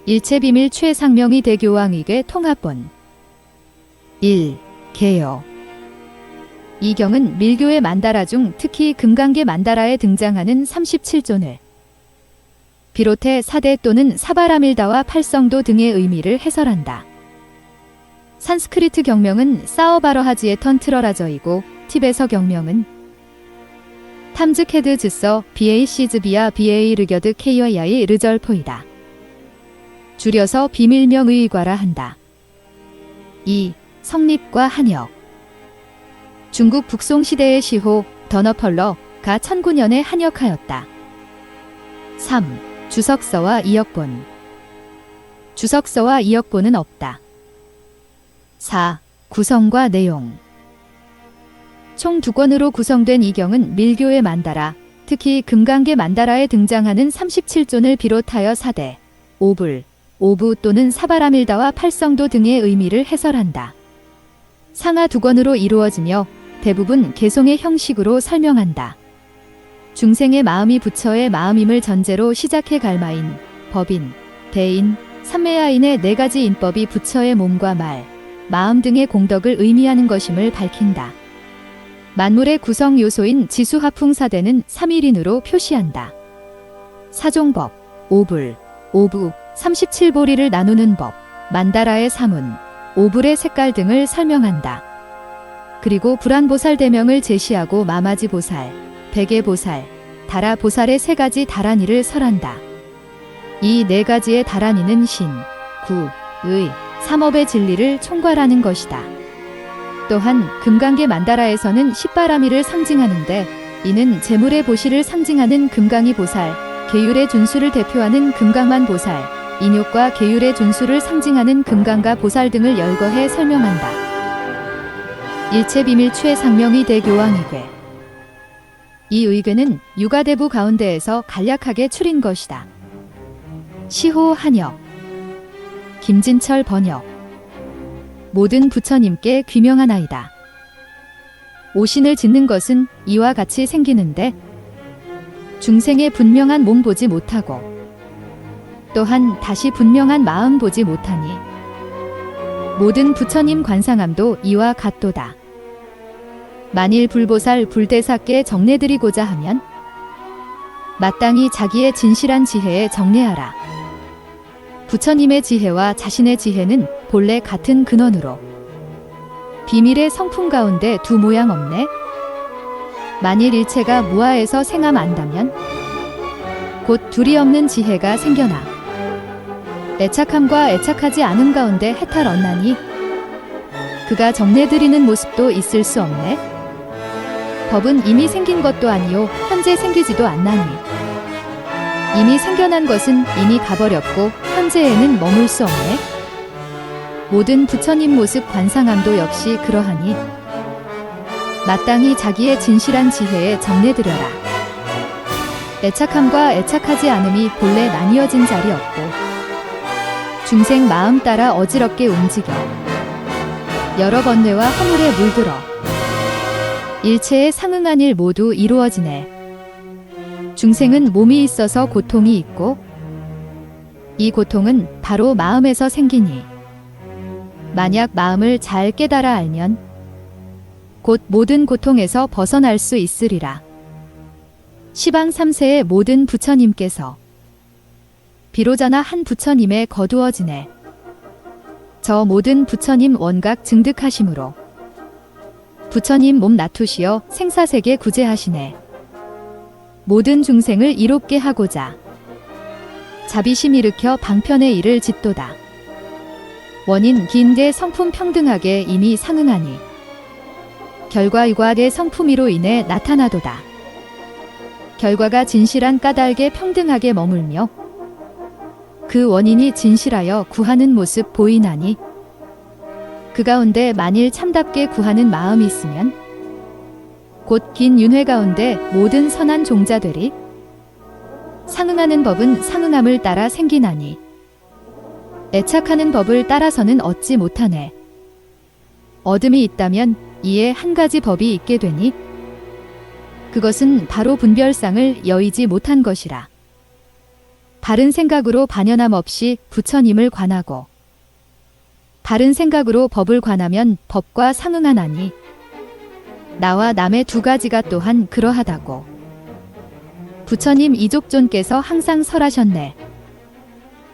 일체비밀 최상명의 대교왕익의 통합본 1. 개요. 이 경은 밀교의 만다라 중 특히 금강계 만다라에 등장하는 37존을 비롯해 사대 또는 사바라밀다와 팔성도 등의 의미를 해설한다. 산스크리트 경명은 사어바러하지에턴 트러라저이고 티베서 경명은 탐즈케드 즈서 BA 시즈비아 BA 르겨드 케이어야이 르절포이다. 줄여서 비밀명의과라 한다. 2. 성립과 한역. 중국 북송시대의 시호 더너펄러가 1009년에 한역하였다. 3. 주석서와 이역본. 주석서와 이역본은 없다. 4. 구성과 내용. 총 2권으로 구성된 이 경은 밀교의 만다라, 특히 금강계 만다라에 등장하는 37존을 비롯하여 사대, 오불, 오부 또는 사바라밀다와 팔성도 등의 의미를 해설한다. 상하 2권으로 이루어지며 대부분 개송의 형식으로 설명한다. 중생의 마음이 부처의 마음임을 전제로 시작해 갈마인, 법인, 대인, 삼매야인의 4가지 인법이 부처의 몸과 말, 마음 등의 공덕을 의미하는 것임을 밝힌다. 만물의 구성 요소인 지수화풍사대는 3일인으로 표시한다. 사종법, 오불, 오부, 37보리를 나누는 법, 만다라의 사문, 오불의 색깔 등을 설명한다. 그리고 불안보살 대명을 제시하고 마마지보살, 백예보살, 다라보살의 3가지 다란이를 설한다. 이 4가지의 다란이는 신, 구, 의, 삼업의 진리를 총괄하는 것이다. 또한 금강계 만다라에서는 십바라미를 상징하는데 이는 재물의 보시를 상징하는 금강이 보살, 계율의 준수를 대표하는 금강만 보살, 인욕과 계율의 준수를 상징하는 금강가 보살 등을 열거해 설명한다. 일체비밀 최상명의 대교왕의궤. 이 의궤는 유가대부 가운데에서 간략하게 추린 것이다. 시호 한역, 김진철 번역. 모든 부처님께 귀명하나이다. 오신을 짓는 것은 이와 같이 생기는데 중생의 분명한 몸 보지 못하고 또한 다시 분명한 마음 보지 못하니 모든 부처님 관상함도 이와 같도다. 만일 불보살 불대사께 정례드리고자 하면 마땅히 자기의 진실한 지혜에 정례하라. 부처님의 지혜와 자신의 지혜는 본래 같은 근원으로 비밀의 성품 가운데 두 모양 없네. 만일 일체가 무아에서 생함 안다면 곧 둘이 없는 지혜가 생겨나 애착함과 애착하지 않음 가운데 해탈 얻나니 그가 정례드리는 모습도 있을 수 없네. 법은 이미 생긴 것도 아니요 현재 생기지도 않나니 이미 생겨난 것은 이미 가버렸고 현재에는 머물 수 없네. 모든 부처님 모습 관상함도 역시 그러하니 마땅히 자기의 진실한 지혜에 정례드려라. 애착함과 애착하지 않음이 본래 나뉘어진 자리 없고 중생 마음 따라 어지럽게 움직여 여러 번뇌와 허물에 물들어 일체에 상응한 일 모두 이루어지네. 중생은 몸이 있어서 고통이 있고 이 고통은 바로 마음에서 생기니 만약 마음을 잘 깨달아 알면 곧 모든 고통에서 벗어날 수 있으리라. 시방 3세의 모든 부처님께서 비로자나 한 부처님에 거두어지네. 저 모든 부처님 원각 증득하심으로 부처님 몸 나투시어 생사세계 구제하시네. 모든 중생을 이롭게 하고자 자비심 일으켜 방편의 일을 짓도다. 원인 기인계 성품 평등하게 이미 상응하니 결과 유과의 성품이로 인해 나타나도다. 결과가 진실한 까닭에 평등하게 머물며 그 원인이 진실하여 구하는 모습 보이나니 그 가운데 만일 참답게 구하는 마음이 있으면 곧 긴 윤회 가운데 모든 선한 종자들이 상응하는 법은 상응함을 따라 생기나니 애착하는 법을 따라서는 얻지 못하네. 어둠이 있다면 이에 한 가지 법이 있게 되니 그것은 바로 분별상을 여의지 못한 것이라. 바른 생각으로 반연함 없이 부처님을 관하고 바른 생각으로 법을 관하면 법과 상응하나니 나와 남의 두 가지가 또한 그러하다고. 부처님 이족존께서 항상 설하셨네.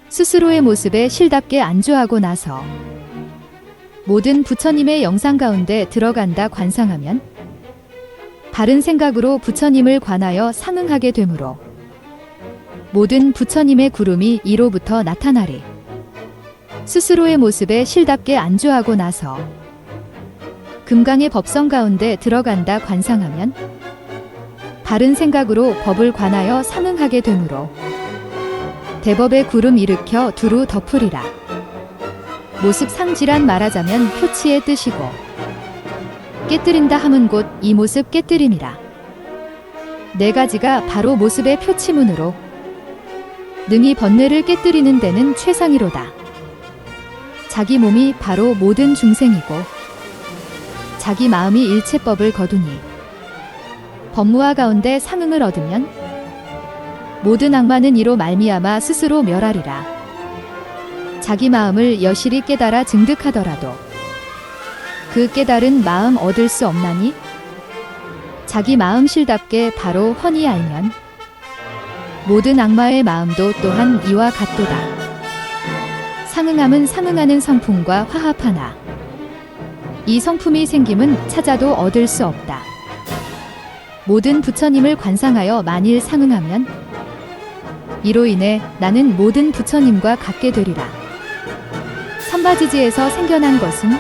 스스로의 모습에 실답게 안주하고 나서 모든 부처님의 영상 가운데 들어간다 관상하면 바른 생각으로 부처님을 관하여 상응하게 되므로 모든 부처님의 구름이 이로부터 나타나리. 스스로의 모습에 실답게 안주하고 나서 금강의 법성 가운데 들어간다 관상하면 바른 생각으로 법을 관하여 상응하게 되므로 대법의 구름 일으켜 두루 덮으리라. 모습 상지란 말하자면 표치의 뜻이고 깨뜨린다 함은 곧 이 모습 깨뜨림이라. 네 가지가 바로 모습의 표치문으로 능히 번뇌를 깨뜨리는 데는 최상이로다. 자기 몸이 바로 모든 중생이고 자기 마음이 일체법을 거두니 법무화 가운데 상응을 얻으면 모든 악마는 이로 말미암아 스스로 멸하리라. 자기 마음을 여실히 깨달아 증득하더라도 그 깨달은 마음 얻을 수 없나니 자기 마음 실답게 바로 훤히 알면 모든 악마의 마음도 또한 이와 같도다. 상응함은 상응하는 성품과 화합하나 이 성품이 생김은 찾아도 얻을 수 없다. 모든 부처님을 관상하여 만일 상응하면 이로 인해 나는 모든 부처님과 같게 되리라. 삼바지지에서 생겨난 것은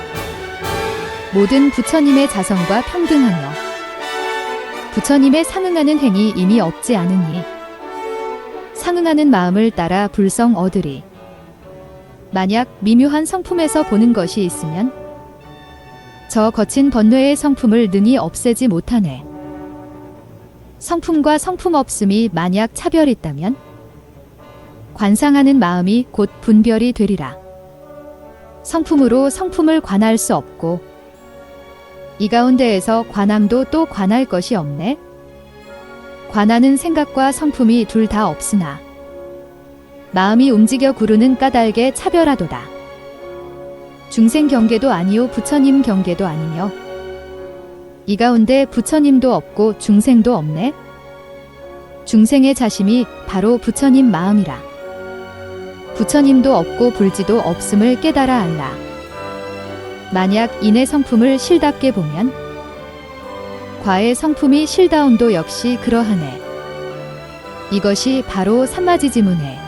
모든 부처님의 자성과 평등하며 부처님의 상응하는 행이 이미 없지 않으니 상응하는 마음을 따라 불성 얻으리. 만약 미묘한 성품에서 보는 것이 있으면 저 거친 번뇌의 성품을 능히 없애지 못하네. 성품과 성품 없음이 만약 차별이 있다면 관상하는 마음이 곧 분별이 되리라. 성품으로 성품을 관할 수 없고 이 가운데에서 관함도 또 관할 것이 없네. 관하는 생각과 성품이 둘 다 없으나 마음이 움직여 구르는 까닭에 차별하도다. 중생 경계도 아니요 부처님 경계도 아니며 이 가운데 부처님도 없고 중생도 없네. 중생의 자심이 바로 부처님 마음이라. 부처님도 없고 불지도 없음을 깨달아 알라. 만약 인의 성품을 실답게 보면 과의 성품이 실다움도 역시 그러하네. 이것이 바로 삼마지지문에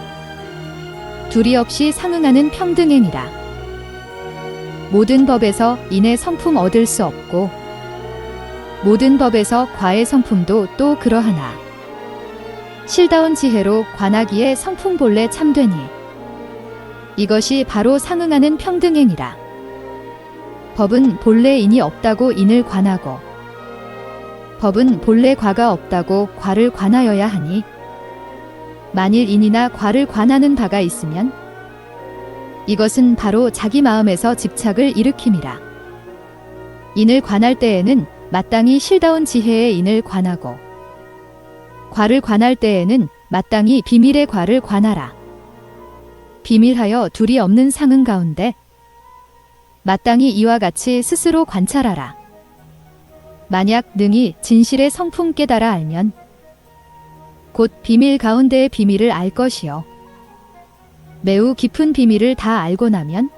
둘이 없이 상응하는 평등행이라. 모든 법에서 인의 성품 얻을 수 없고 모든 법에서 과의 성품도 또 그러하나 실다운 지혜로 관하기에 성품 본래 참되니 이것이 바로 상응하는 평등행이라. 법은 본래 인이 없다고 인을 관하고 법은 본래 과가 없다고 과를 관하여야 하니 만일 인이나 과를 관하는 바가 있으면 이것은 바로 자기 마음에서 집착을 일으킴이라. 인을 관할 때에는 마땅히 실다운 지혜의 인을 관하고 과를 관할 때에는 마땅히 비밀의 과를 관하라. 비밀하여 둘이 없는 상응 가운데 마땅히 이와 같이 스스로 관찰하라. 만약 능히 진실의 성품 깨달아 알면 곧 비밀 가운데의 비밀을 알 것이요 매우 깊은 비밀을 다 알고 나면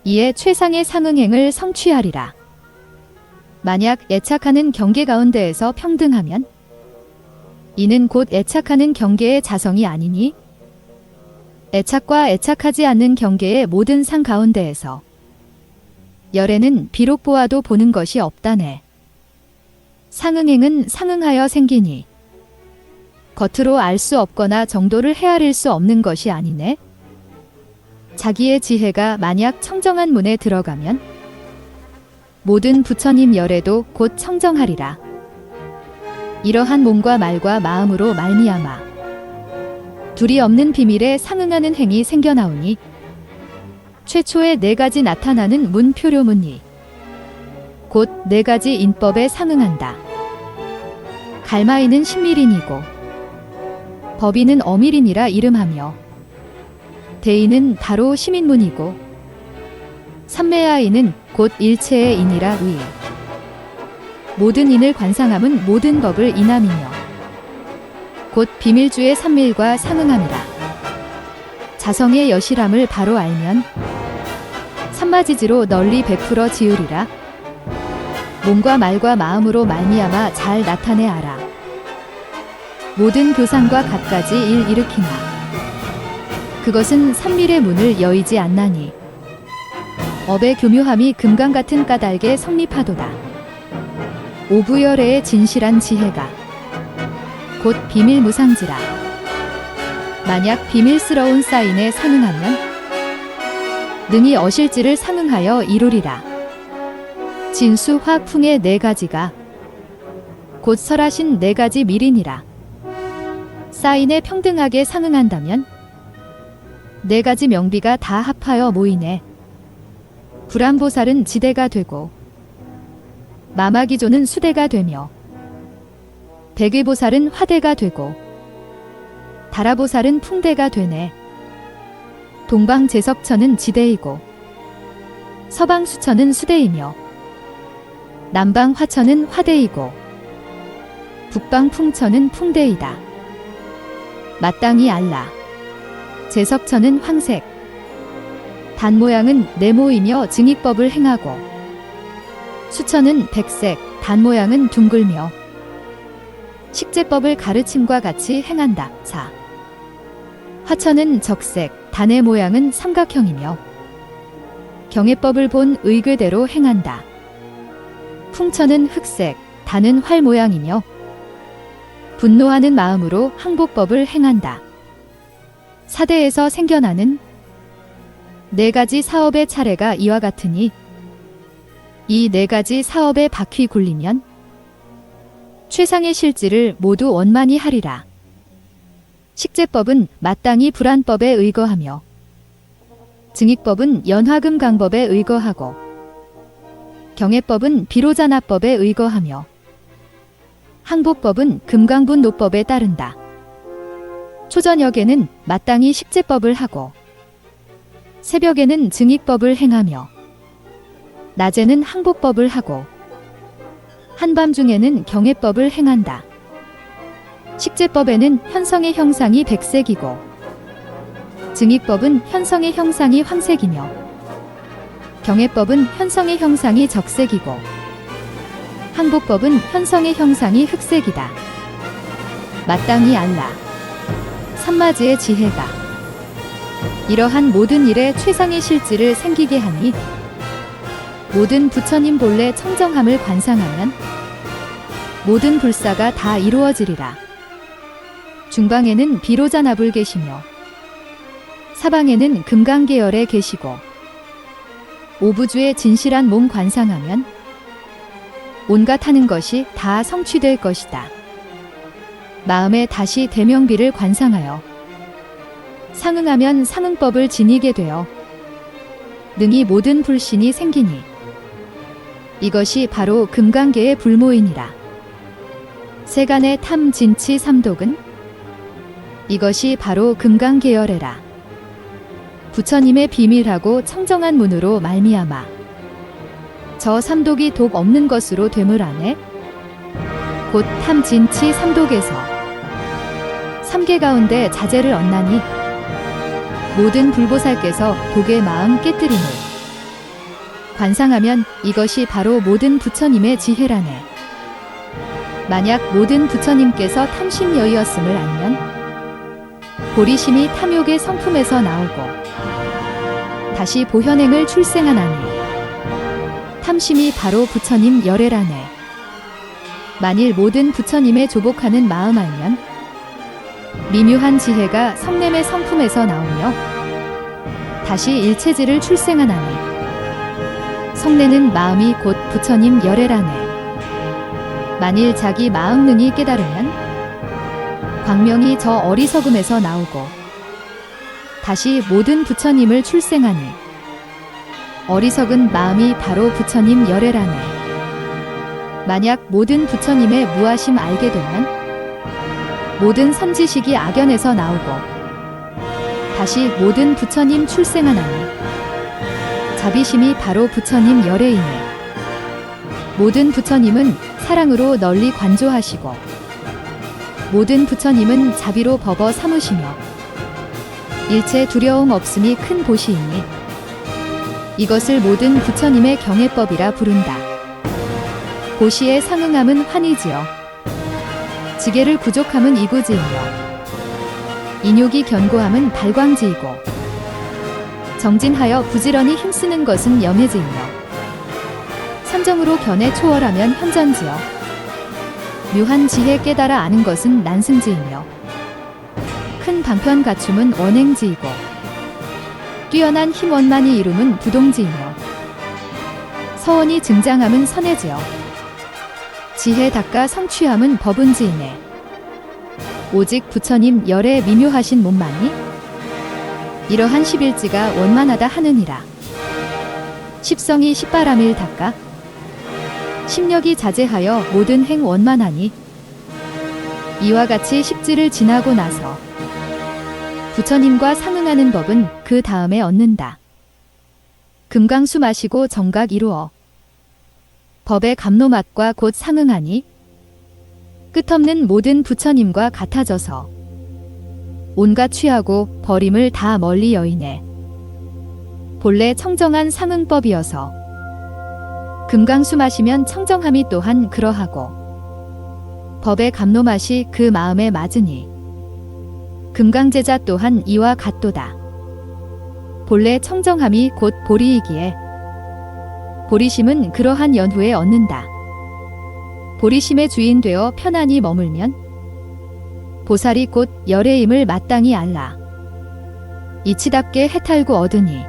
이에 최상의 상응행을 성취하리라. 만약 애착하는 경계 가운데에서 평등하면 이는 곧 애착하는 경계의 자성이 아니니 애착과 애착하지 않는 경계의 모든 상 가운데에서 열에는 비록 보아도 보는 것이 없다네. 상응행은 상응하여 생기니 겉으로 알 수 없거나 정도를 헤아릴 수 없는 것이 아니네. 자기의 지혜가 만약 청정한 문에 들어가면 모든 부처님 열에도 곧 청정하리라. 이러한 몸과 말과 마음으로 말미암아 둘이 없는 비밀에 상응하는 행이 생겨나오니 최초의 네 가지 나타나는 문표료문이 곧 네 가지 인법에 상응한다. 갈마이는 신밀인이고 법인은 어밀인이라 이름하며 대인은 다로 시민문이고 삼매아인은 곧 일체의 인이라 의. 모든 인을 관상함은 모든 법을 인함이며 곧 비밀주의 삼밀과 상응함이라. 자성의 여실함을 바로 알면 삼마지지로 널리 베풀어 지으리라. 몸과 말과 마음으로 말미암아 잘 나타내 알아. 모든 교상과 갖가지 일 일으키나 그것은 삼밀의 문을 여의지 않나니 업의 교묘함이 금강 같은 까닭에 성립하도다. 오부열애의 진실한 지혜가 곧 비밀무상지라. 만약 비밀스러운 사인에 상응하면 능히 어실지를 상응하여 이루리라. 진수 화풍의 네 가지가 곧 설하신 네 가지 밀이니라. 사인에 평등하게 상응한다면 네 가지 명비가 다 합하여 모이네. 불암보살은 지대가 되고 마마기조는 수대가 되며 백의보살은 화대가 되고 다라보살은 풍대가 되네. 동방제석천은 지대이고 서방수천은 수대이며 남방화천은 화대이고 북방풍천은 풍대이다. 마땅히 알라. 제석천은 황색 단 모양은 네모이며 증익법을 행하고 수천은 백색 단 모양은 둥글며 식재법을 가르침과 같이 행한다. 4. 화천은 적색 단의 모양은 삼각형이며 경애법을 본 의궤대로 행한다. 풍천은 흑색 단은 활 모양이며 분노하는 마음으로 항복법을 행한다. 사대에서 생겨나는 네 가지 사업의 차례가 이와 같으니 이 네 가지 사업에 바퀴 굴리면 최상의 실지를 모두 원만히 하리라. 식재법은 마땅히 불안법에 의거하며 증익법은 연화금강법에 의거하고 경애법은 비로자나법에 의거하며 항복법은 금강분노법에 따른다. 초저녁에는 마땅히 식재법을 하고 새벽에는 증익법을 행하며 낮에는 항복법을 하고 한밤중에는 경애법을 행한다. 식재법에는 현성의 형상이 백색이고 증익법은 현성의 형상이 황색이며 경애법은 현성의 형상이 적색이고 항복법은 현성의 형상이 흑색이다. 마땅히 알라. 삼마지의 지혜가 이러한 모든 일에 최상의 실지를 생기게 하니 모든 부처님 본래 청정함을 관상하면 모든 불사가 다 이루어지리라. 중방에는 비로자나불 계시며 사방에는 금강계열에 계시고 오부주의 진실한 몸 관상하면 온갖 하는 것이 다 성취될 것이다. 마음에 다시 대명비를 관상하여 상응하면 상응법을 지니게 되어 능히 모든 불신이 생기니 이것이 바로 금강계의 불모이니라. 세간의 탐 진치 삼독은 이것이 바로 금강계열애라. 부처님의 비밀하고 청정한 문으로 말미암아 저 삼독이 독 없는 것으로 되물 안에 곧 탐진치 삼독에서 삼계 가운데 자제를 얻나니 모든 불보살께서 독의 마음 깨뜨림을 관상하면 이것이 바로 모든 부처님의 지혜라네. 만약 모든 부처님께서 탐심여이었음을 알면 보리심이 탐욕의 성품에서 나오고 다시 보현행을 출생하나니 탐심이 바로 부처님 열애라네. 만일 모든 부처님의 조복하는 마음 알면 미묘한 지혜가 성냄의 성품에서 나오며 다시 일체지를 출생하나니 성내는 마음이 곧 부처님 열애라네. 만일 자기 마음 능히 깨달으면 광명이 저 어리석음에서 나오고 다시 모든 부처님을 출생하니 어리석은 마음이 바로 부처님 열애라네. 만약 모든 부처님의 무하심 알게 되면 모든 선지식이 악연에서 나오고 다시 모든 부처님 출생하나니 자비심이 바로 부처님 열애이니 모든 부처님은 사랑으로 널리 관조하시고 모든 부처님은 자비로 법어 삼으시며 일체 두려움 없음이 큰 보시이니 이것을 모든 부처님의 경애법이라 부른다. 보시의 상응함은 환희지요. 지게를 부족함은 이구지이며 인욕이 견고함은 발광지이고 정진하여 부지런히 힘쓰는 것은 염해지이며 선정으로 견해 초월하면 현전지요. 묘한 지혜 깨달아 아는 것은 난승지이며 큰 방편 갖춤은 원행지이고 뛰어난 힘 원만이 이룸은 부동지이며 서원이 증장함은 선해지요. 지혜 닦아 성취함은 법운지이네. 오직 부처님 열애 미묘하신 몸만이 이러한 11지가 원만하다 하느니라. 십성이 십바람일 닦아 십력이 자제하여 모든 행 원만하니 이와 같이 십지를 지나고 나서 부처님과 상응하는 법은 그 다음에 얻는다. 금강수 마시고 정각 이루어 법의 감노맛과 곧 상응하니 끝없는 모든 부처님과 같아져서 온갖 취하고 버림을 다 멀리 여의네. 본래 청정한 상응법이어서 금강수 마시면 청정함이 또한 그러하고 법의 감노맛이 그 마음에 맞으니 금강제자 또한 이와 같도다. 본래 청정함이 곧 보리이기에 보리심은 그러한 연후에 얻는다. 보리심의 주인 되어 편안히 머물면 보살이 곧 열애임을 마땅히 알라. 이치답게 해탈구 얻으니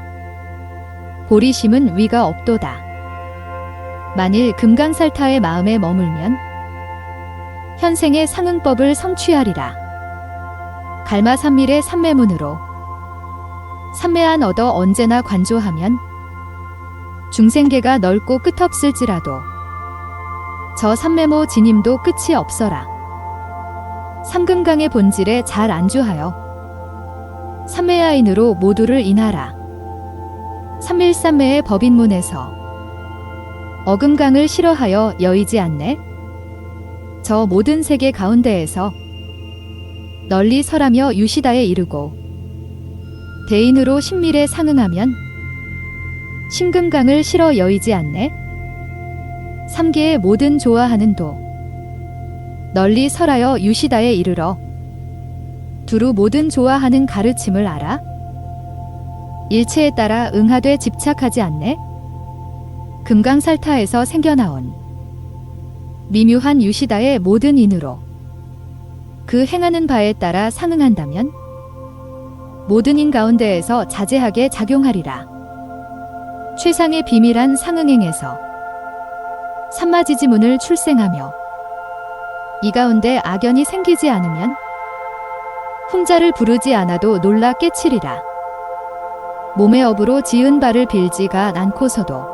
보리심은 위가 없도다. 만일 금강살타의 마음에 머물면 현생의 상응법을 성취하리라. 갈마삼밀의 삼매문으로 삼매안 얻어 언제나 관조하면 중생계가 넓고 끝없을지라도 저 삼매모 진임도 끝이 없어라. 삼금강의 본질에 잘 안주하여 삼매야인으로 모두를 인하라. 삼밀삼매의 법인문에서 어금강을 싫어하여 여의지 않네. 저 모든 세계 가운데에서 널리 설하며 유시다에 이르고 대인으로 신밀에 상응하면 신금강을 싫어 여의지 않네. 삼계의 모든 좋아하는 도 널리 설하여 유시다에 이르러 두루 모든 좋아하는 가르침을 알아. 일체에 따라 응하되 집착하지 않네. 금강살타에서 생겨나온 미묘한 유시다의 모든 인으로 그 행하는 바에 따라 상응한다면 모든 인 가운데에서 자제하게 작용하리라. 최상의 비밀한 상응행에서 삼마지지문을 출생하며 이 가운데 악연이 생기지 않으면 흠자를 부르지 않아도 놀라 깨치리라. 몸의 업으로 지은 바를 빌지가 않고서도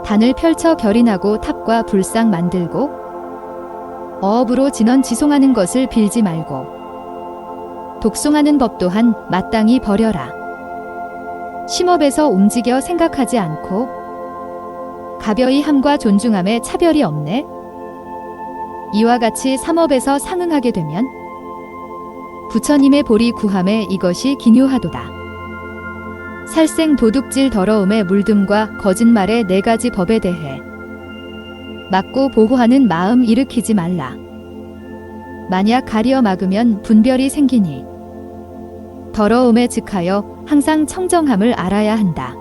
단을 펼쳐 결인하고 탑과 불상 만들고 어업으로 진언 지송하는 것을 빌지 말고 독송하는 법 또한 마땅히 버려라. 심업에서 움직여 생각하지 않고 가벼이 함과 존중함에 차별이 없네. 이와 같이 삼업에서 상응하게 되면 부처님의 보리 구함에 이것이 기묘하도다. 살생 도둑질 더러움의 물듦과 거짓말의 4가지 법에 대해 막고 보호하는 마음 일으키지 말라. 만약 가리어 막으면 분별이 생기니 더러움에 즉하여 항상 청정함을 알아야 한다.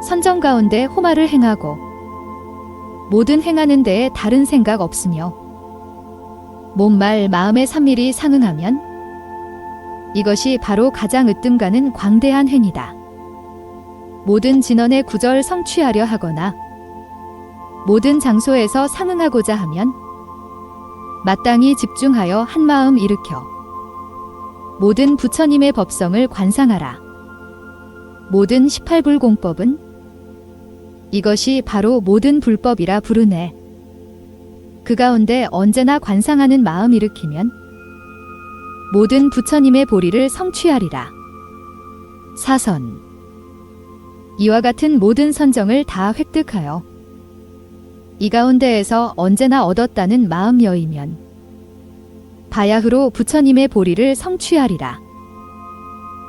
선정 가운데 호마를 행하고 모든 행하는 데에 다른 생각 없으며 몸, 말, 마음의 삼밀이 상응하면 이것이 바로 가장 으뜸가는 광대한 행위다. 모든 진언의 구절 성취하려 하거나 모든 장소에서 상응하고자 하면 마땅히 집중하여 한마음 일으켜 모든 부처님의 법성을 관상하라. 모든 18불공법은 이것이 바로 모든 불법이라 부르네. 그 가운데 언제나 관상하는 마음 일으키면 모든 부처님의 보리를 성취하리라. 사선. 이와 같은 모든 선정을 다 획득하여 이 가운데에서 언제나 얻었다는 마음 여이면 바야흐로 부처님의 보리를 성취하리라.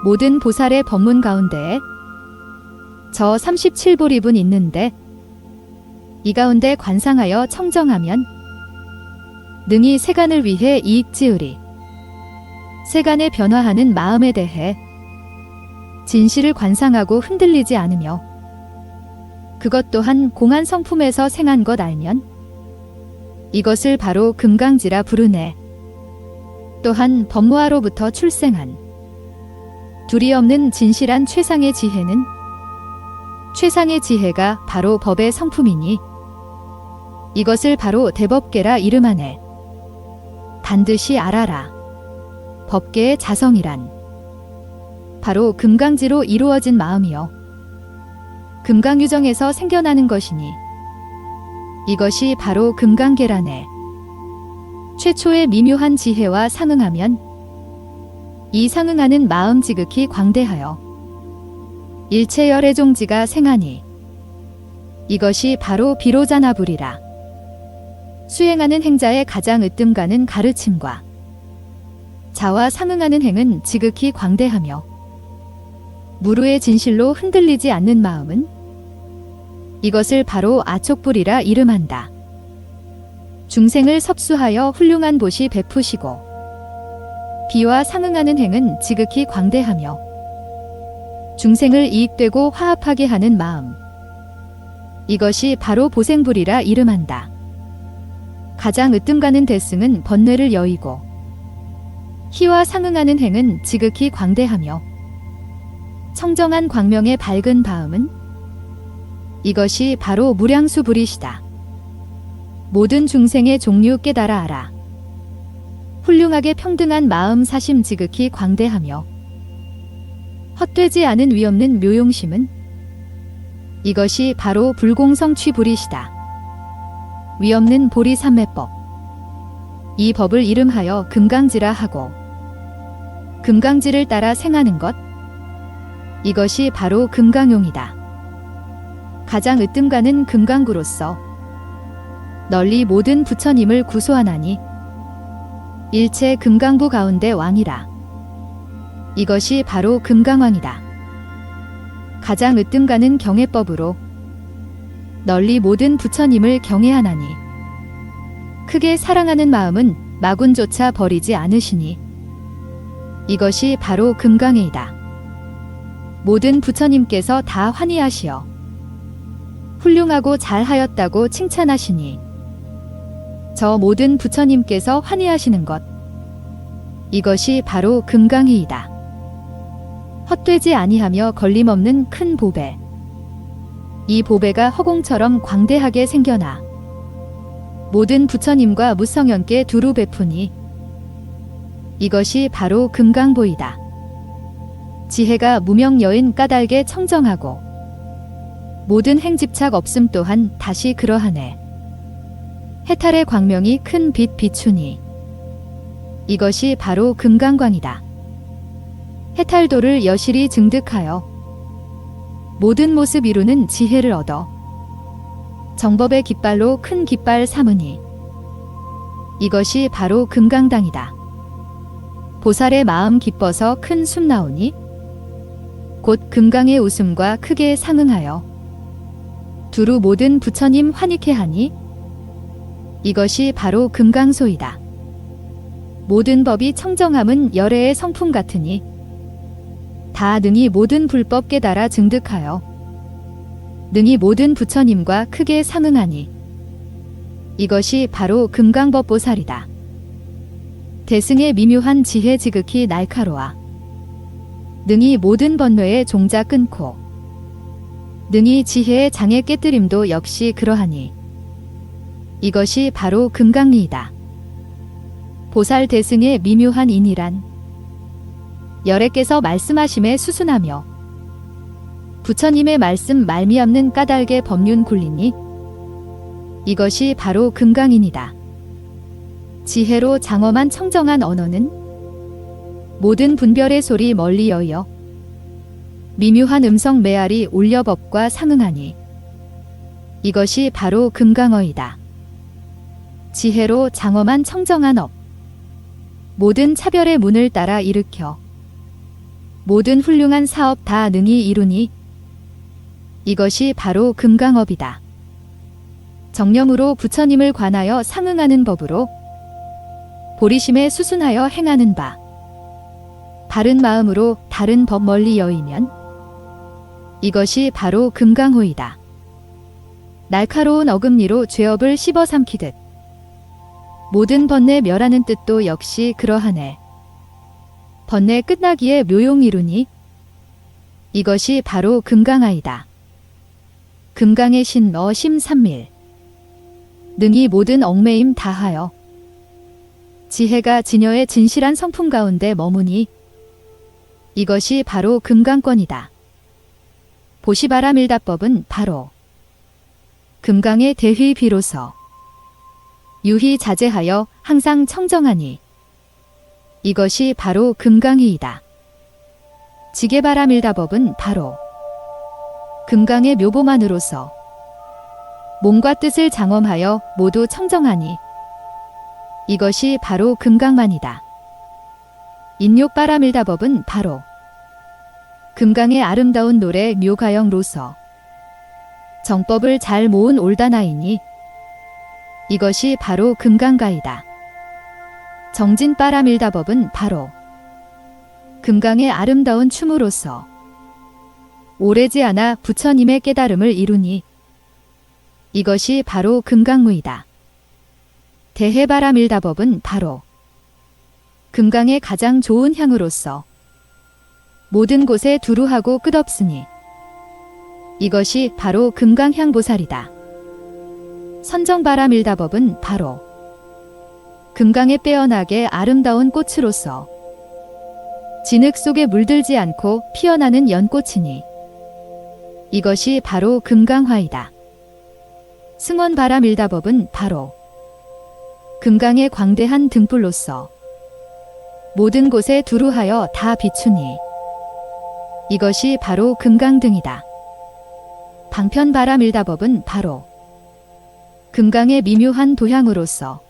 모든 보살의 법문 가운데에 저 37보리분 있는데 이 가운데 관상하여 청정하면 능히 세간을 위해 이익지으리. 세간에 변화하는 마음에 대해 진실을 관상하고 흔들리지 않으며 그것 또한 공한 성품에서 생한 것 알면 이것을 바로 금강지라 부르네. 또한 법무아로부터 출생한 둘이 없는 진실한 최상의 지혜는 최상의 지혜가 바로 법의 성품이니 이것을 바로 대법계라 이름하네. 반드시 알아라. 법계의 자성이란 바로 금강지로 이루어진 마음이요 금강유정에서 생겨나는 것이니 이것이 바로 금강계라네. 최초의 미묘한 지혜와 상응하면 이 상응하는 마음 지극히 광대하여 일체열의 종지가 생하니 이것이 바로 비로자나불이라. 수행하는 행자의 가장 으뜸가는 가르침과 자와 상응하는 행은 지극히 광대하며 무루의 진실로 흔들리지 않는 마음은 이것을 바로 아촉불이라 이름한다. 중생을 섭수하여 훌륭한 보시 베푸시고 비와 상응하는 행은 지극히 광대하며 중생을 이익되고 화합하게 하는 마음 이것이 바로 보생불이라 이름한다. 가장 으뜸가는 대승은 번뇌를 여의고 희와 상응하는 행은 지극히 광대하며 청정한 광명의 밝은 바음은 이것이 바로 무량수불이시다. 모든 중생의 종류 깨달아 알아. 훌륭하게 평등한 마음 사심 지극히 광대하며 헛되지 않은 위없는 묘용심은 이것이 바로 불공성취불이시다. 위없는 보리삼매법 이 법을 이름하여 금강지라 하고 금강지를 따라 생하는 것 이것이 바로 금강용이다. 가장 으뜸가는 금강구로서 널리 모든 부처님을 구소하나니 일체 금강부 가운데 왕이라. 이것이 바로 금강왕이다. 가장 으뜸가는 경애법으로 널리 모든 부처님을 경애하나니 크게 사랑하는 마음은 마군조차 버리지 않으시니 이것이 바로 금강회이다. 모든 부처님께서 다 환희하시어 훌륭하고 잘하였다고 칭찬하시니 저 모든 부처님께서 환희하시는 것 이것이 바로 금강회이다. 헛되지 아니하며 걸림없는 큰 보배 이 보배가 허공처럼 광대하게 생겨나 모든 부처님과 무성연께 두루 베푸니 이것이 바로 금강보이다. 지혜가 무명 여인 까닭에 청정하고 모든 행집착 없음 또한 다시 그러하네. 해탈의 광명이 큰 빛 비추니 이것이 바로 금강광이다. 해탈도를 여실히 증득하여 모든 모습 이루는 지혜를 얻어 정법의 깃발로 큰 깃발 삼으니 이것이 바로 금강당이다. 보살의 마음 기뻐서 큰 숨 나오니 곧 금강의 웃음과 크게 상응하여 두루 모든 부처님 환희케 하니 이것이 바로 금강소이다. 모든 법이 청정함은 열애의 성품 같으니 다 능히 모든 불법 깨달아 증득하여 능히 모든 부처님과 크게 상응하니 이것이 바로 금강법보살이다. 대승의 미묘한 지혜 지극히 날카로워 능히 모든 번뇌의 종자 끊고 능히 지혜의 장애 깨뜨림도 역시 그러하니 이것이 바로 금강리이다. 보살 대승의 미묘한 인이란 열애께서 말씀하심에 수순하며 부처님의 말씀 말미암는 까닭의 법륜 굴리니 이것이 바로 금강이니다. 지혜로 장엄한 청정한 언어는 모든 분별의 소리 멀리 여여 미묘한 음성 메아리 올려 법과 상응하니 이것이 바로 금강어이다. 지혜로 장엄한 청정한 업 모든 차별의 문을 따라 일으켜 모든 훌륭한 사업 다 능히 이루니 이것이 바로 금강업이다. 정념으로 부처님을 관하여 상응하는 법으로 보리심에 수순하여 행하는 바 바른 마음으로 다른 법 멀리 여이면 이것이 바로 금강호이다. 날카로운 어금니로 죄업을 씹어 삼키듯 모든 번뇌 멸하는 뜻도 역시 그러하네. 번뇌 끝나기에 묘용 이루니 이것이 바로 금강아이다. 금강의 신 어심삼밀 능히 모든 얽매임 다하여 지혜가 진여의 진실한 성품 가운데 머무니 이것이 바로 금강권이다. 보시바라밀다법은 바로 금강의 대휘 비로소 유희 자제하여 항상 청정하니 이것이 바로 금강이이다. 지게바라밀다법은 바로 금강의 묘보만으로서 몸과 뜻을 장엄하여 모두 청정하니 이것이 바로 금강만이다. 인욕바라밀다법은 바로 금강의 아름다운 노래 묘가영로서 정법을 잘 모은 올다나이니 이것이 바로 금강가이다. 정진바라밀다법은 바로 금강의 아름다운 춤으로서 오래지 않아 부처님의 깨달음을 이루니 이것이 바로 금강무이다. 대해바라밀다법은 바로 금강의 가장 좋은 향으로서 모든 곳에 두루하고 끝없으니 이것이 바로 금강향보살이다. 선정바라밀다법은 바로 금강에 빼어나게 아름다운 꽃으로서 진흙 속에 물들지 않고 피어나는 연꽃이니 이것이 바로 금강화이다. 승원바라밀다법은 바로 금강의 광대한 등불로서 모든 곳에 두루하여 다 비추니 이것이 바로 금강등이다. 방편바라밀다법은 바로 금강의 미묘한 도향으로서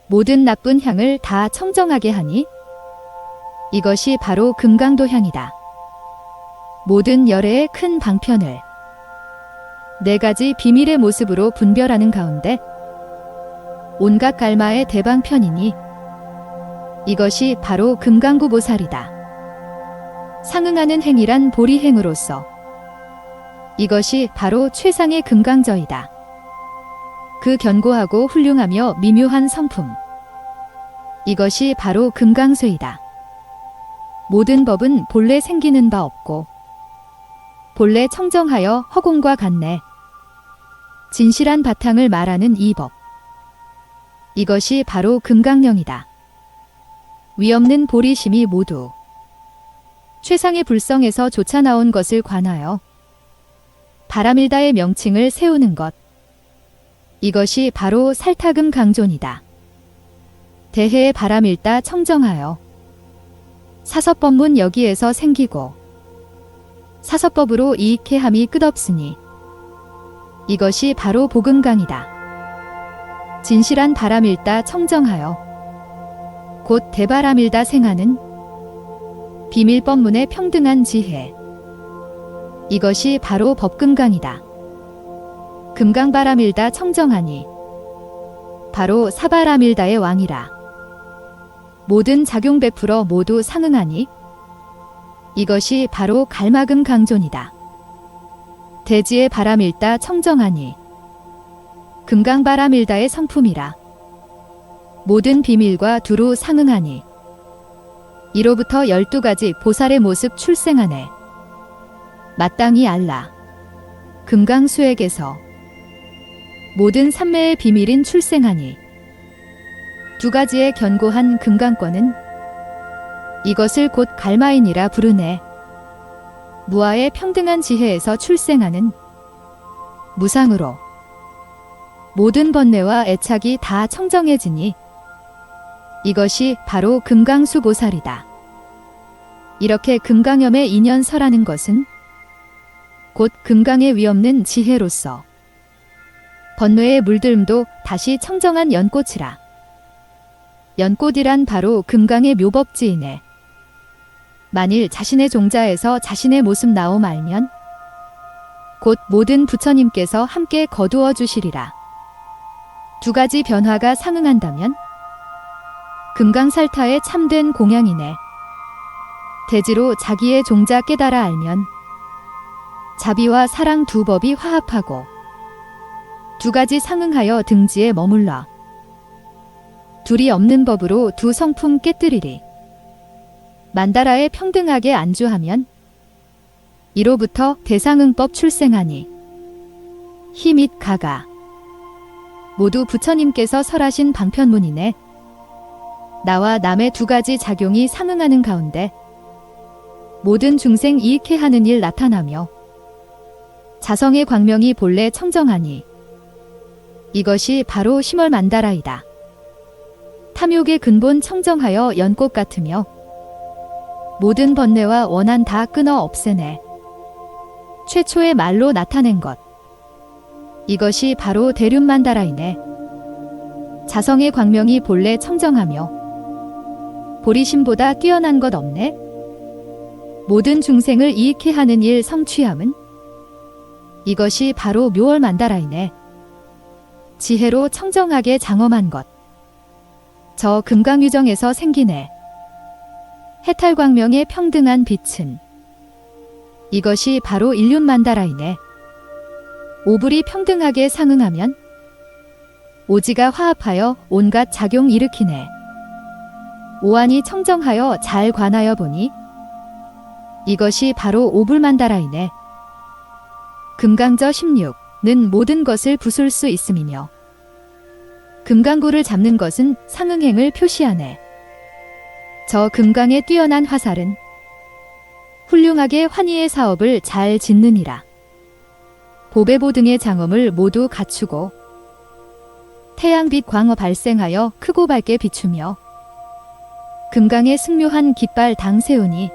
모든 나쁜 향을 다 청정하게 하니 이것이 바로 금강도향이다. 모든 열애의 큰 방편을 네 가지 비밀의 모습으로 분별하는 가운데 온갖 갈마의 대방편이니 이것이 바로 금강구보살이다. 상응하는 행이란 보리행으로서 이것이 바로 최상의 금강저이다. 그 견고하고 훌륭하며 미묘한 성품 이것이 바로 금강쇠이다. 모든 법은 본래 생기는 바 없고 본래 청정하여 허공과 같네. 진실한 바탕을 말하는 이 법 이것이 바로 금강령이다. 위없는 보리심이 모두 최상의 불성에서 솟아 나온 것을 관하여 바라밀다의 명칭을 세우는 것 이것이 바로 살타금 강존이다. 대해의 바라밀다 청정하여 사섭법문 여기에서 생기고 사섭법으로 이익해 함이 끝없으니 이것이 바로 복음강이다. 진실한 바라밀다 청정하여 곧 대바라밀다 생하는 비밀법문의 평등한 지혜 이것이 바로 법금강이다. 금강바라밀다 청정하니 바로 사바라밀다의 왕이라. 모든 작용 베풀어 모두 상응하니 이것이 바로 갈마금 강존이다. 대지의 바라밀다 청정하니 금강바라밀다의 성품이라. 모든 비밀과 두루 상응하니 이로부터 12가지 보살의 모습 출생하네. 마땅히 알라. 금강수액에서 모든 삼매의 비밀인 출생하니 두 가지의 견고한 금강권은 이것을 곧 갈마인이라 부르네. 무아의 평등한 지혜에서 출생하는 무상으로 모든 번뇌와 애착이 다 청정해지니 이것이 바로 금강수보살이다. 이렇게 금강염에 인연설하는 것은 곧 금강의 위없는 지혜로서 번뇌의 물들음도 다시 청정한 연꽃이라. 연꽃이란 바로 금강의 묘법지이네. 만일 자신의 종자에서 자신의 모습 나옴 알면 곧 모든 부처님께서 함께 거두어 주시리라. 두 가지 변화가 상응한다면 금강살타의 참된 공양이네. 대지로 자기의 종자 깨달아 알면 자비와 사랑 두 법이 화합하고 두 가지 상응하여 등지에 머물러 둘이 없는 법으로 두 성품 깨뜨리리. 만다라에 평등하게 안주하면 이로부터 대상응법 출생하니 희 및 가가 모두 부처님께서 설하신 방편문이네. 나와 남의 두 가지 작용이 상응하는 가운데 모든 중생 이익해 하는 일 나타나며 자성의 광명이 본래 청정하니 이것이 바로 심월만다라이다. 탐욕의 근본 청정하여 연꽃 같으며 모든 번뇌와 원한 다 끊어 없애네. 최초의 말로 나타낸 것. 이것이 바로 대륜만다라이네. 자성의 광명이 본래 청정하며 보리심보다 뛰어난 것 없네. 모든 중생을 이익해 하는 일 성취함은 이것이 바로 묘월만다라이네. 지혜로 청정하게 장엄한 것. 저 금강유정에서 생기네. 해탈광명의 평등한 빛은 이것이 바로 일륜만다라이네. 오불이 평등하게 상응하면 오지가 화합하여 온갖 작용 일으키네. 오한이 청정하여 잘 관하여 보니 이것이 바로 오불만다라이네. 금강저 16는 모든 것을 부술 수 있음이며 금강구를 잡는 것은 상응행을 표시하네. 저 금강의 뛰어난 화살은 훌륭하게 환희의 사업을 잘 짓느니라. 보배보 등의 장엄을 모두 갖추고 태양빛 광어 발생하여 크고 밝게 비추며 금강의 승묘한 깃발 당 세우니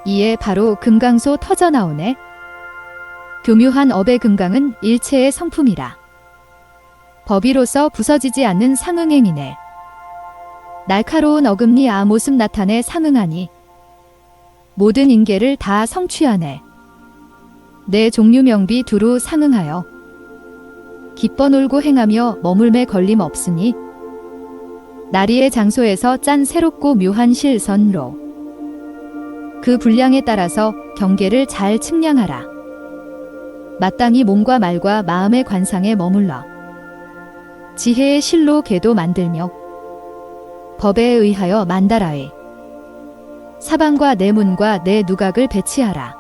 이에 바로 금강소 터져나오네. 교묘한 업의 금강은 일체의 성품이라. 법이로서 부서지지 않는 상응행이네. 날카로운 어금니 모습 나타내 상응하니 모든 인계를 다 성취하네. 내 종류명비 두루 상응하여 기뻐 놀고 행하며 머물매 걸림 없으니 나리의 장소에서 짠 새롭고 묘한 실선로 그 분량에 따라서 경계를 잘 측량하라. 마땅히 몸과 말과 마음의 관상에 머물러 지혜의 실로 궤도 만들며 법에 의하여 만다라에 사방과 내 문과 내 누각을 배치하라.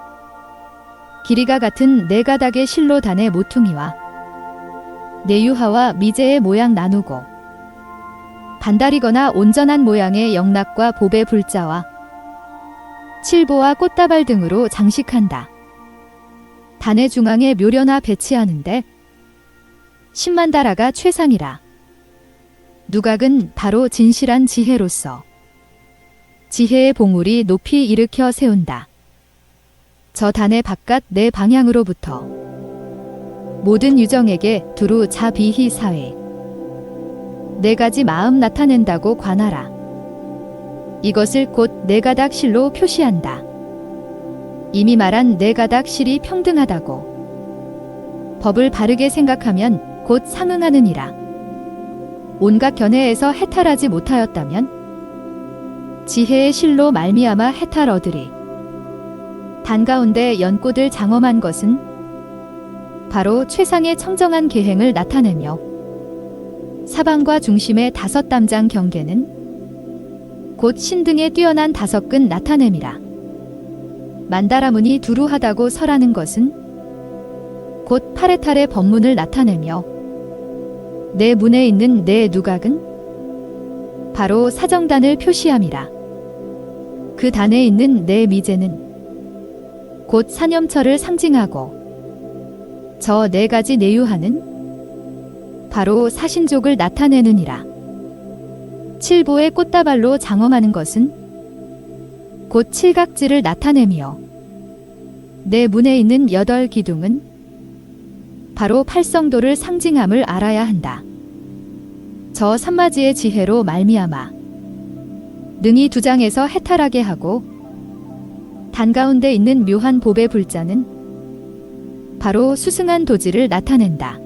길이가 같은 네 가닥의 실로 단의 모퉁이와 내유하와 미제의 모양 나누고 반달이거나 온전한 모양의 영락과 보배 불자와 칠보와 꽃다발 등으로 장식한다. 단의 중앙에 묘려나 배치하는데 10만다라가 최상이라. 누각은 바로 진실한 지혜로서 지혜의 봉우리 높이 일으켜 세운다. 저 단의 바깥 네 방향으로부터 모든 유정에게 두루 자비히 사회 네 가지 마음 나타낸다고 관하라. 이것을 곧 네 가닥 실로 표시한다. 이미 말한 네 가닥 실이 평등하다고. 법을 바르게 생각하면 곧 상응하느니라. 온갖 견해에서 해탈하지 못하였다면 지혜의 실로 말미암아 해탈 얻으리. 단가운데 연꽃을 장엄한 것은 바로 최상의 청정한 계행을 나타내며 사방과 중심의 5담장 경계는 곧 신등의 뛰어난 5근 나타냄이라. 만다라문이 두루하다고 설하는 것은 곧 파레탈의 법문을 나타내며 내 문에 있는 내 누각은 바로 사정단을 표시함이라. 그 단에 있는 내 미제는 곧 사념처를 상징하고 저 네 가지 내유하는 바로 사신족을 나타내느니라. 칠보의 꽃다발로 장엄하는 것은 곧 칠각지를 나타내며 내 문에 있는 여덟 기둥은 바로 팔성도를 상징함을 알아야 한다. 저 산마지의 지혜로 말미암아 능히 두 장에서 해탈하게 하고 단 가운데 있는 묘한 봅의 불자는 바로 수승한 도지를 나타낸다.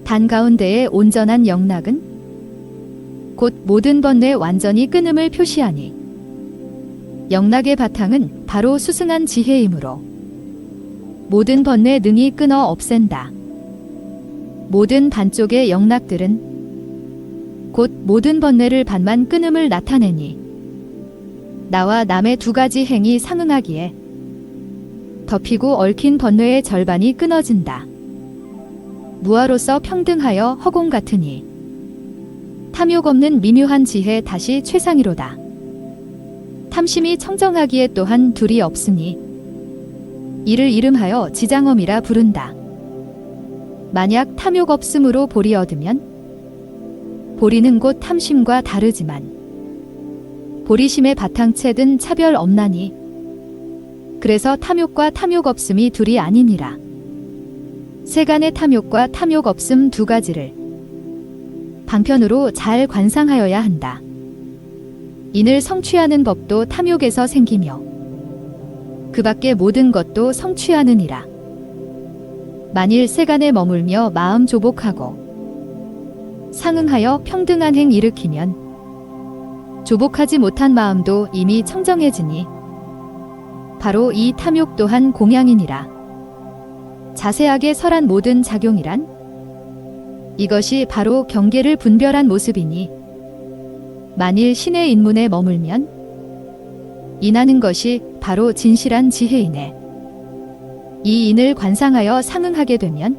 단 가운데의 온전한 영락은 곧 모든 번뇌 완전히 끊음을 표시하니 영락의 바탕은 바로 수승한 지혜이므로 모든 번뇌 능히 끊어 없앤다. 모든 반쪽의 영락들은 곧 모든 번뇌를 반만 끊음을 나타내니 나와 남의 두 가지 행이 상응하기에 덮이고 얽힌 번뇌의 절반이 끊어진다. 무아로서 평등하여 허공 같으니 탐욕 없는 미묘한 지혜 다시 최상이로다. 탐심이 청정하기에 또한 둘이 없으니 이를 이름하여 지장엄이라 부른다. 만약 탐욕 없음으로 보리 얻으면 보리는 곧 탐심과 다르지만 보리심의 바탕채든 차별 없나니 그래서 탐욕과 탐욕 없음이 둘이 아니니라. 세간의 탐욕과 탐욕 없음 두 가지를 방편으로 잘 관상하여야 한다. 인을 성취하는 법도 탐욕에서 생기며 그 밖의 모든 것도 성취하느니라. 만일 세간에 머물며 마음 조복하고 상응하여 평등한 행 일으키면 조복하지 못한 마음도 이미 청정해지니 바로 이 탐욕 또한 공양이니라. 자세하게 설한 모든 작용이란 이것이 바로 경계를 분별한 모습이니 만일 신의 인문에 머물면 인하는 것이 바로 진실한 지혜이네. 이 인을 관상하여 상응하게 되면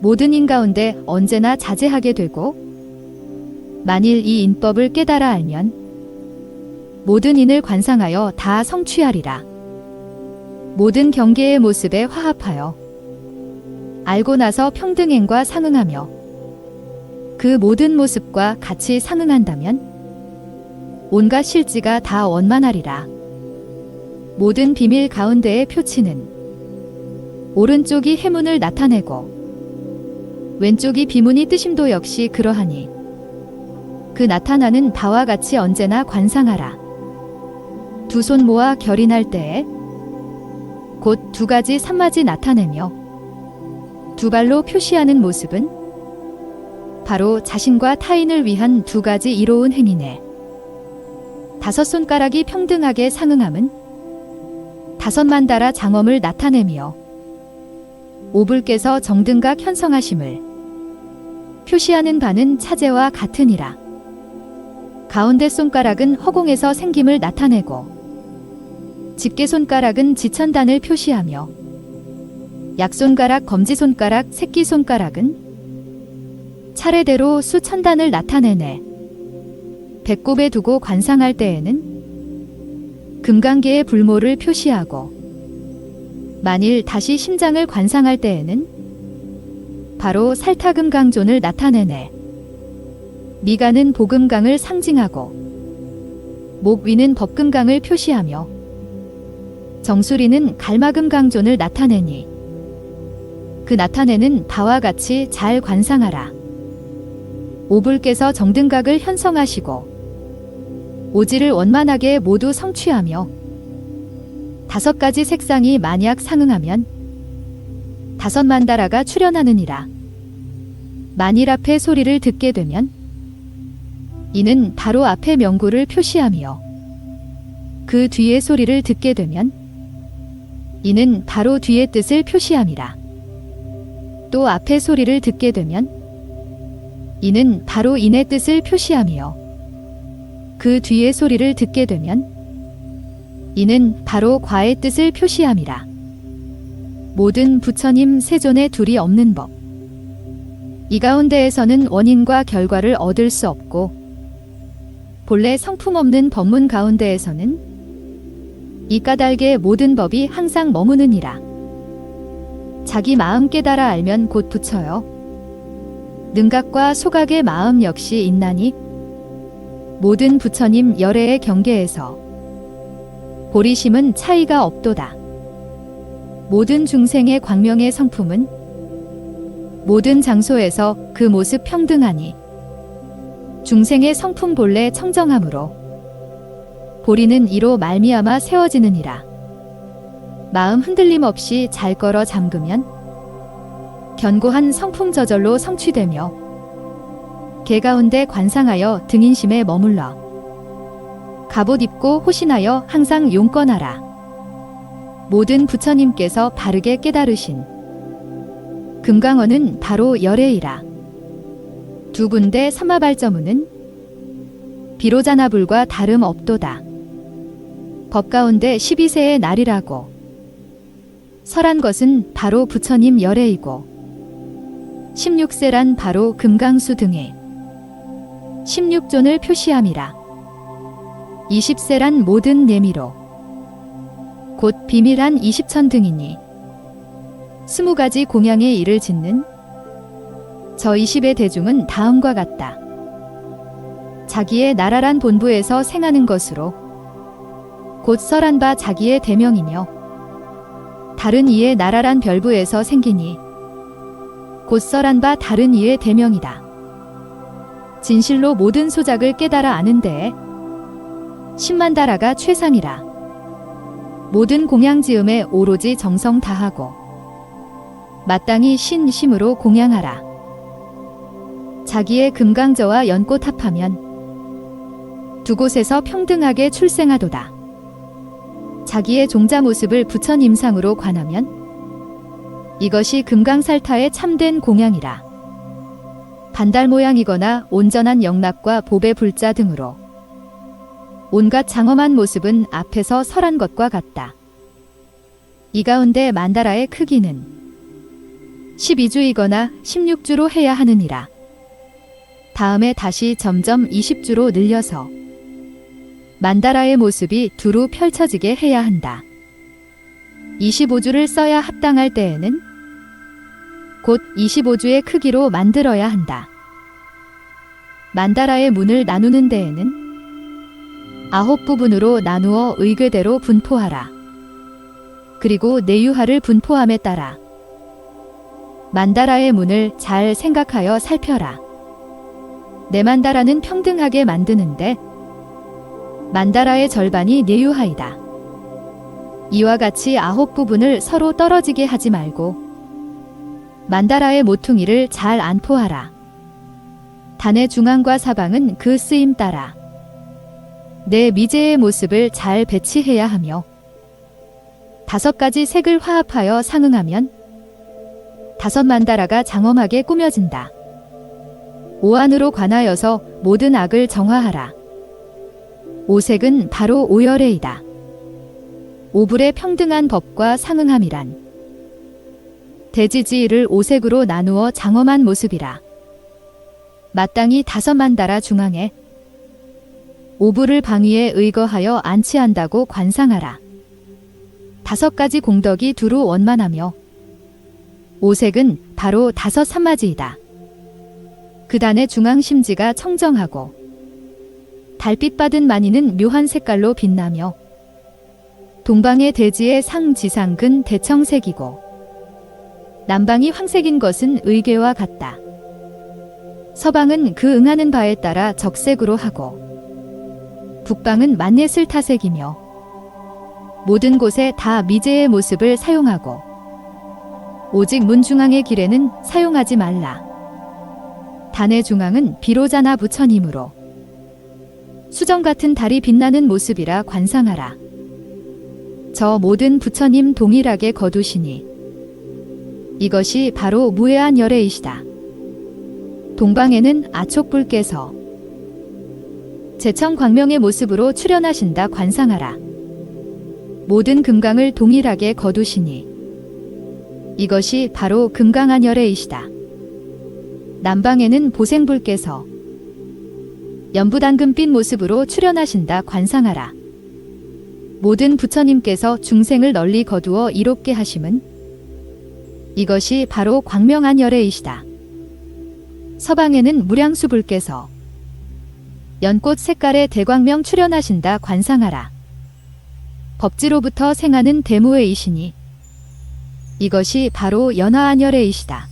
모든 인 가운데 언제나 자제하게 되고 만일 이 인법을 깨달아 알면 모든 인을 관상하여 다 성취하리라. 모든 경계의 모습에 화합하여 알고 나서 평등행과 상응하며 그 모든 모습과 같이 상응한다면 온갖 실지가 다 원만하리라. 모든 비밀 가운데의 표치는 오른쪽이 해문을 나타내고 왼쪽이 비문이 뜨심도 역시 그러하니 그 나타나는 바와 같이 언제나 관상하라. 두 손 모아 결인할 때에 곧 두 가지 산마지 나타내며 두 발로 표시하는 모습은 바로 자신과 타인을 위한 두 가지 이로운 행위네. 다섯 손가락이 평등하게 상응함은 다섯 만다라 장엄을 나타내며 오불께서 정등각 현성하심을 표시하는 바는 차제와 같으니라. 가운데 손가락은 허공에서 생김을 나타내고 집게손가락은 지천단을 표시하며 약손가락, 검지손가락, 새끼손가락은 차례대로 수천단을 나타내네. 배꼽에 두고 관상할 때에는 금강계의 불모를 표시하고 만일 다시 심장을 관상할 때에는 바로 살타금강존을 나타내네. 미간은 보금강을 상징하고 목 위는 법금강을 표시하며 정수리는 갈마금강존을 나타내니 그 나타내는 바와 같이 잘 관상하라. 오불께서 정등각을 현성하시고 오지를 원만하게 모두 성취하며 다섯 가지 색상이 만약 상응하면 다섯 만다라가 출현하느니라. 만일 앞에 소리를 듣게 되면 이는 바로 앞에 명구를 표시하며 그 뒤에 소리를 듣게 되면 이는 바로 뒤의 뜻을 표시함이라. 또 앞에 소리를 듣게 되면 이는 바로 인의 뜻을 표시하며 그 뒤의 소리를 듣게 되면 이는 바로 과의 뜻을 표시함이라. 모든 부처님 세존에 둘이 없는 법. 이 가운데에서는 원인과 결과를 얻을 수 없고 본래 성품 없는 법문 가운데에서는 이 까닭에 모든 법이 항상 머무느니라. 자기 마음 깨달아 알면 곧 부처요. 능각과 소각의 마음 역시 있나니 모든 부처님 열애의 경계에서 보리심은 차이가 없도다. 모든 중생의 광명의 성품은 모든 장소에서 그 모습 평등하니 중생의 성품 본래 청정함으로 보리는 이로 말미암아 세워지느니라. 마음 흔들림 없이 잘 걸어 잠그면 견고한 성품 저절로 성취되며 개 가운데 관상하여 등인심에 머물러 갑옷 입고 호신하여 항상 용건하라. 모든 부처님께서 바르게 깨달으신 금강원은 바로 열애이라. 두 군데 삼마발저문은 비로자나불과 다름 없도다. 법 가운데 12세의 날이라고 설한 것은 바로 부처님 열애이고 16세란 바로 금강수 등의 16존을 표시함이라. 20세란 모든 내미로 곧 비밀한 20천 등이니 20가지 공양의 일을 짓는 저 20의 대중은 다음과 같다. 자기의 나라란 본부에서 생하는 것으로 곧 설한 바 자기의 대명이며 다른 이의 나라란 별부에서 생기니 곧 설한 바 다른 이의 대명이다. 진실로 모든 소작을 깨달아 아는 데에 10만다라가 최상이라. 모든 공양지음에 오로지 정성 다하고 마땅히 신심으로 공양하라. 자기의 금강저와 연꽃 합하면 두 곳에서 평등하게 출생하도다. 자기의 종자 모습을 부처님상으로 관하면 이것이 금강살타의 참된 공양이라. 반달 모양이거나 온전한 영락과 보배 불자 등으로 온갖 장엄한 모습은 앞에서 설한 것과 같다. 이 가운데 만다라의 크기는 12주이거나 16주로 해야 하느니라. 다음에 다시 점점 20주로 늘려서 만다라의 모습이 두루 펼쳐지게 해야 한다. 25주를 써야 합당할 때에는 곧 25주의 크기로 만들어야 한다. 만다라의 문을 나누는 데에는 9부분으로 나누어 의궤대로 분포하라. 그리고 내유하를 분포함에 따라 만다라의 문을 잘 생각하여 살펴라. 내 만다라는 평등하게 만드는데 만다라의 절반이 내유하이다. 이와 같이 9부분을 서로 떨어지게 하지 말고 만다라의 모퉁이를 잘 안포하라. 단의 중앙과 사방은 그 쓰임 따라 내 미제의 모습을 잘 배치해야 하며 5가지 색을 화합하여 상응하면 5만다라가 장엄하게 꾸며진다. 오안으로 관하여서 모든 악을 정화하라. 오색은 바로 오열애이다. 오불의 평등한 법과 상응함이란 대지지를 오색으로 나누어 장엄한 모습이라. 마땅히 5만다라 중앙에 오불을 방위에 의거하여 안치한다고 관상하라. 5가지 공덕이 두루 원만하며 오색은 바로 5산마지이다. 그 단의 중앙 심지가 청정하고 달빛 받은 마니는 묘한 색깔로 빛나며 동방의 대지의 상지상근 대청색이고 남방이 황색인 것은 의궤와 같다. 서방은 그 응하는 바에 따라 적색으로 하고 북방은 만례슬타색이며 모든 곳에 다 미제의 모습을 사용하고 오직 문 중앙의 길에는 사용하지 말라. 단의 중앙은 비로자나 부처님으로 수정 같은 달이 빛나는 모습이라 관상하라. 저 모든 부처님 동일하게 거두시니 이것이 바로 무해한 열애이시다. 동방에는 아촉불께서 제청 광명의 모습으로 출현하신다 관상하라. 모든 금강을 동일하게 거두시니 이것이 바로 금강한 열애이시다. 남방에는 보생불께서 연부당금빛 모습으로 출현하신다 관상하라. 모든 부처님께서 중생을 널리 거두어 이롭게 하심은 이것이 바로 광명안열애이시다. 서방에는 무량수 불께서 연꽃 색깔의 대광명 출현하신다 관상하라. 법지로부터 생하는 대무외이시니 이것이 바로 연화안열애이시다.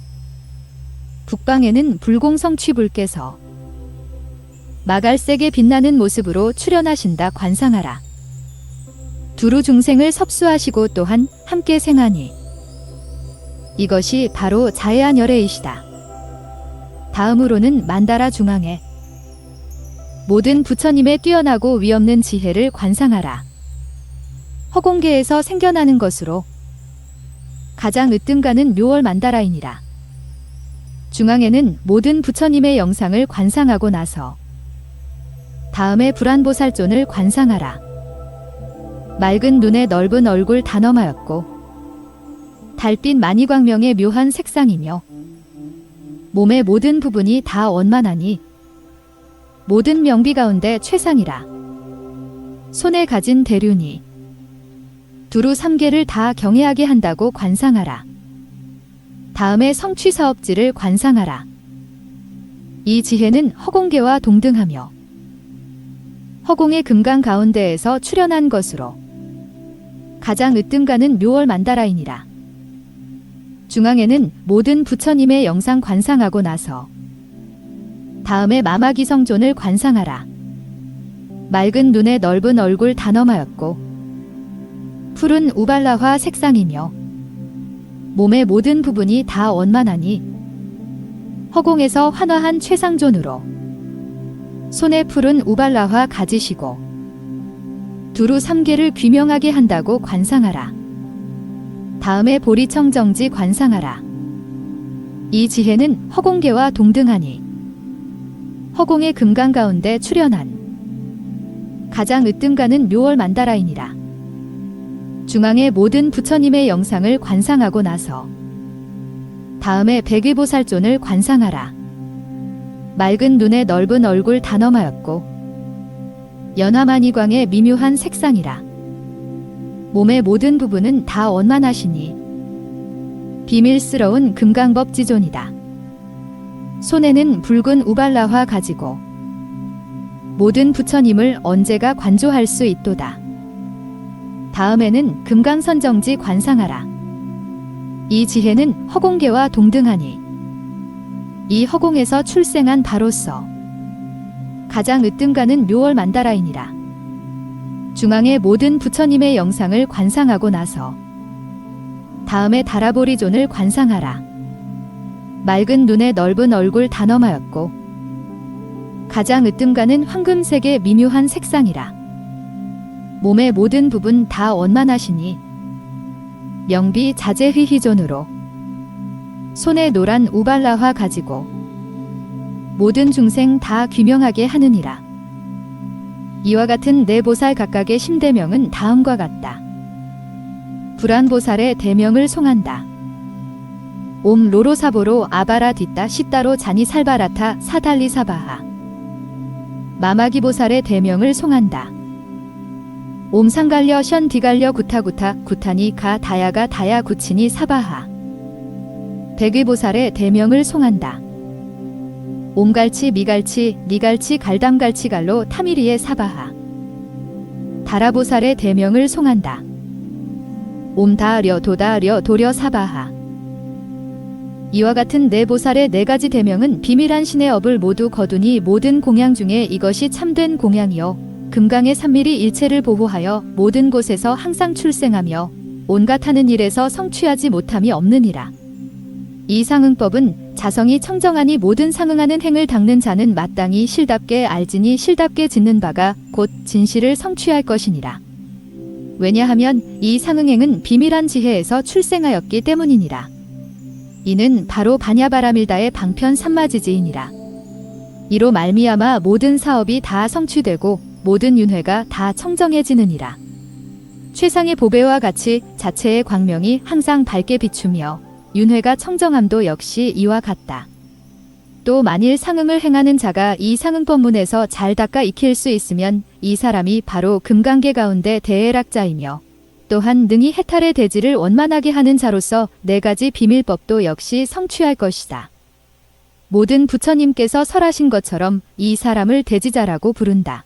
북방에는 불공성취불께서 마갈색에 빛나는 모습으로 출현하신다 관상하라. 두루 중생을 섭수하시고 또한 함께 생하니 이것이 바로 자해안열애이시다. 다음으로는 만다라 중앙에 모든 부처님의 뛰어나고 위없는 지혜를 관상하라. 허공계에서 생겨나는 것으로 가장 으뜸가는 묘월 만다라이니라. 중앙에는 모든 부처님의 영상을 관상하고 나서 다음에 불안보살존을 관상하라. 맑은 눈에 넓은 얼굴 단엄하였고 달빛 만이광명의 묘한 색상이며 몸의 모든 부분이 다 원만하니 모든 명비 가운데 최상이라. 손에 가진 대륜이 두루 3개를 다 경애하게 한다고 관상하라. 다음에 성취사업지를 관상하라. 이 지혜는 허공계와 동등하며 허공의 금강 가운데에서 출현한 것으로 가장 으뜸가는 묘월 만다라이니라. 중앙에는 모든 부처님의 영상 관상하고 나서 다음에 마마기성존을 관상하라. 맑은 눈에 넓은 얼굴 단엄하였고 푸른 우발라화 색상이며 몸의 모든 부분이 다 원만하니 허공에서 환화한 최상존으로 손에 푸른 우발라화 가지시고 두루 3개를 귀명하게 한다고 관상하라. 다음에 보리청정지 관상하라. 이 지혜는 허공계와 동등하니 허공의 금강 가운데 출현한 가장 으뜸가는 묘월 만다라이니라. 중앙의 모든 부처님의 영상을 관상하고 나서 다음에 백의보살존을 관상하라. 맑은 눈에 넓은 얼굴 단엄하였고 연화만이광의 미묘한 색상이라. 몸의 모든 부분은 다 원만하시니 비밀스러운 금강법지존이다. 손에는 붉은 우발라화 가지고 모든 부처님을 언제가 관조할 수 있도다. 다음에는 금강선정지 관상하라. 이 지혜는 허공계와 동등하니 이 허공에서 출생한 바로서 가장 으뜸가는 묘월 만다라이니라. 중앙의 모든 부처님의 영상을 관상하고 나서 다음에 다라보리존을 관상하라. 맑은 눈에 넓은 얼굴 단엄하였고 가장 으뜸가는 황금색의 미묘한 색상이라. 몸의 모든 부분 다 원만하시니 명비 자재휘희존으로 손에 노란 우발라화 가지고 모든 중생 다 귀명하게 하느니라. 이와 같은 네 보살 각각의 심대명은 다음과 같다. 불안보살의 대명을 송한다. 옴 로로사보로 아바라 뒷다 시따로 자니 살바라타 사달리 사바하. 마마기보살의 대명을 송한다. 옴 상갈려 션 디갈려 구타구타 구타니 가 다야가 다야 구치니 사바하. 백의보살의 대명을 송한다. 옴갈치 미갈치 니갈치 갈담갈치 갈로 타미리의 사바하. 다라보살의 대명을 송한다. 옴다려 도다려 도려 사바하. 이와 같은 네 보살의 네 가지 대명은 비밀한 신의 업을 모두 거두니 모든 공양 중에 이것이 참된 공양이요 금강의 산밀이 일체를 보호하여 모든 곳에서 항상 출생하며 온갖 하는 일에서 성취하지 못함이 없느니라. 이 상응법은 자성이 청정하니 모든 상응하는 행을 닦는 자는 마땅히 실답게 알지니 실답게 짓는 바가 곧 진실을 성취할 것이니라. 왜냐하면 이 상응행은 비밀한 지혜에서 출생하였기 때문이니라. 이는 바로 바냐바라밀다의 방편 삼마지지이니라. 이로 말미암아 모든 사업이 다 성취되고 모든 윤회가 다 청정해지느니라. 최상의 보배와 같이 자체의 광명이 항상 밝게 비추며 윤회가 청정함도 역시 이와 같다. 또 만일 상응을 행하는 자가 이 상응법문에서 잘 닦아 익힐 수 있으면 이 사람이 바로 금강계 가운데 대애락자이며 또한 능히 해탈의 대지를 원만하게 하는 자로서 네 가지 비밀법도 역시 성취할 것이다. 모든 부처님께서 설하신 것처럼 이 사람을 대지자라고 부른다.